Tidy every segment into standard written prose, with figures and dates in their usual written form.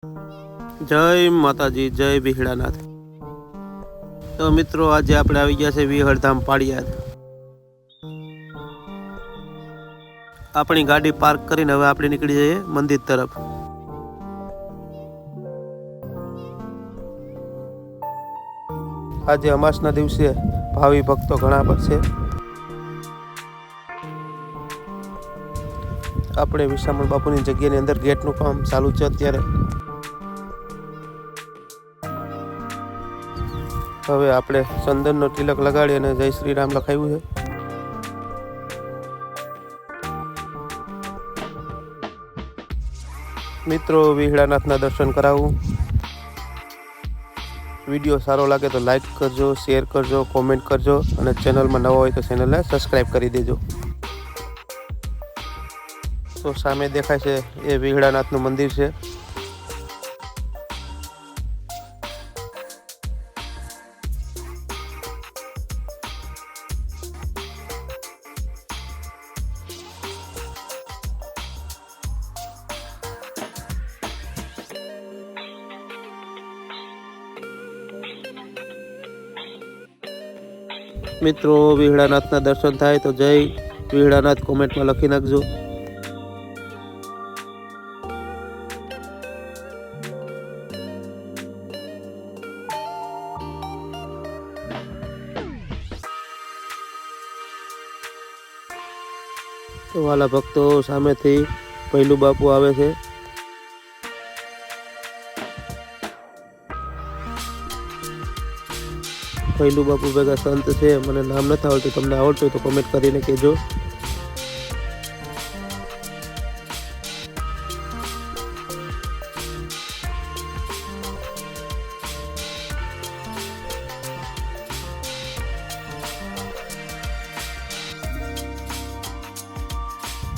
जय माताजी, जय विहड़ानाथ। तो मित्रों, आज आप આવી ગયા છે વિહળધામ પાળિયાદ। अपनी गाड़ी पार्क કરીને હવે આપણે નીકળી જઈએ મંદિર તરફ। આજે અમાસના દિવસે ભાવિ ભક્તો ઘણા છે। આપણે વિશામણ બાપુની જગ્યાની અંદર ગેટનું કામ ચાલુ છે અત્યારે। હવે આપણે ચંદનનો તિલક લગાડી અને જય શ્રી રામ લખાવ્યું છે। મિત્રો, વિહળાનાથના દર્શન કરાવું। વિડીયો સારો લાગે તો લાઈક કરજો, શેર કરજો, કોમેન્ટ કરજો અને ચેનલમાં નવા હોય તો ચેનલને સબસ્ક્રાઈબ કરી દેજો। તો સામે દેખાય છે એ વિહળાનાથનું મંદિર છે। મિત્રો, વિહળાનાથના દર્શન થાય તો જય વિહળાનાથ કોમેન્ટમાં લખી નાખજો। તો વાલા ભક્તો, સામેથી પહેલું બાપુ આવે છે। પહેલું બાપુ ભેગા સંત છે, મને નામ નથી આવડતું, તમને આવડતું હોય તો કોમેન્ટ કરીને કહેજો।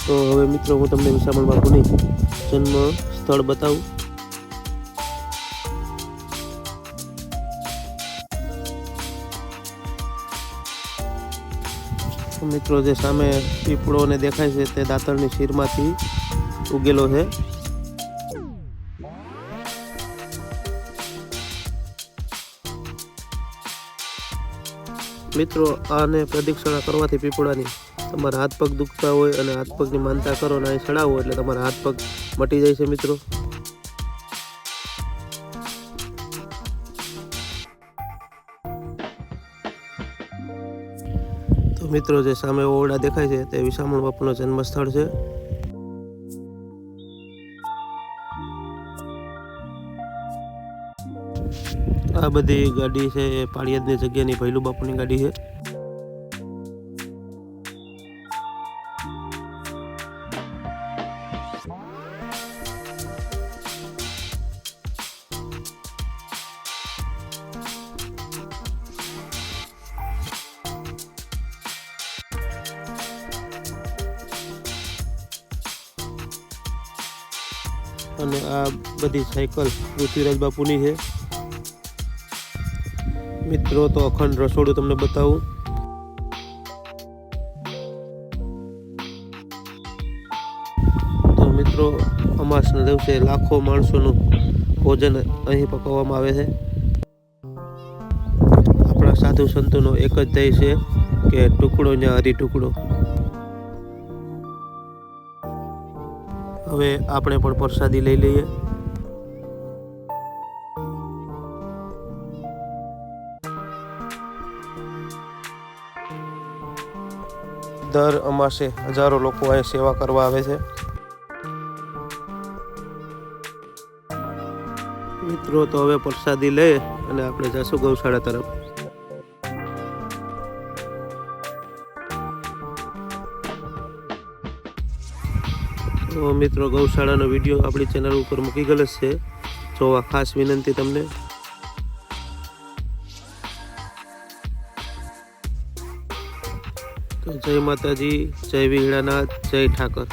તો હવે મિત્રો, હું તમને વિશામણ બાપુની જન્મ સ્થળ બતાવું। મિત્રો, જે સામે પીપળો ને દેખાય છે તે દાતરની શીરમાંથી ઉગેલો છે। મિત્રો, આને પ્રદક્ષિણા કરવાથી પીપળાની તમારા હાથ પગ દુખતા હોય અને હાથ પગની માનતા કરો ને અહીં ચડાવો એટલે તમારા હાથ પગ મટી જાય છે। મિત્રો, મિત્રો જે સામે ઓરડા દેખાય છે તે વિશામણ બાપુનું જન્મ સ્થળ છે। આ બધી ગાડી છે એ પાળિયાદની જગ્યાની ભૈલું બાપુની ગાડી છે। અને આ બધી સાયકલ પૃથ્વીરાજ બાપુની છે। મિત્રો, તો અખંડ રસોડું તમને બતાવું। તો મિત્રો, અમાસના દિવસે લાખો માણસોનું ભોજન અહીં પકાવવામાં આવે છે। આપણા સાધુ સંતોનો એક જ ધ્યેય છે કે ટુકડો ને હરી ટુકડો। હવે આપણે પણ પ્રસાદી લઈ લઈએ। દર અમાસે હજારો લોકો અહીં સેવા કરવા આવે છે। મિત્રો, તો હવે પ્રસાદી લઈ અને આપણે જશું ગૌશાળા તરફ। તો મિત્રો, ગૌશાળાનો વિડીયો આપણી ચેનલ ઉપર મૂકી ગયેલો છે, જોવા ખાસ વિનંતી તમને। તો જય માતાજી, જય વિહળાનાથ, જય ઠાકર।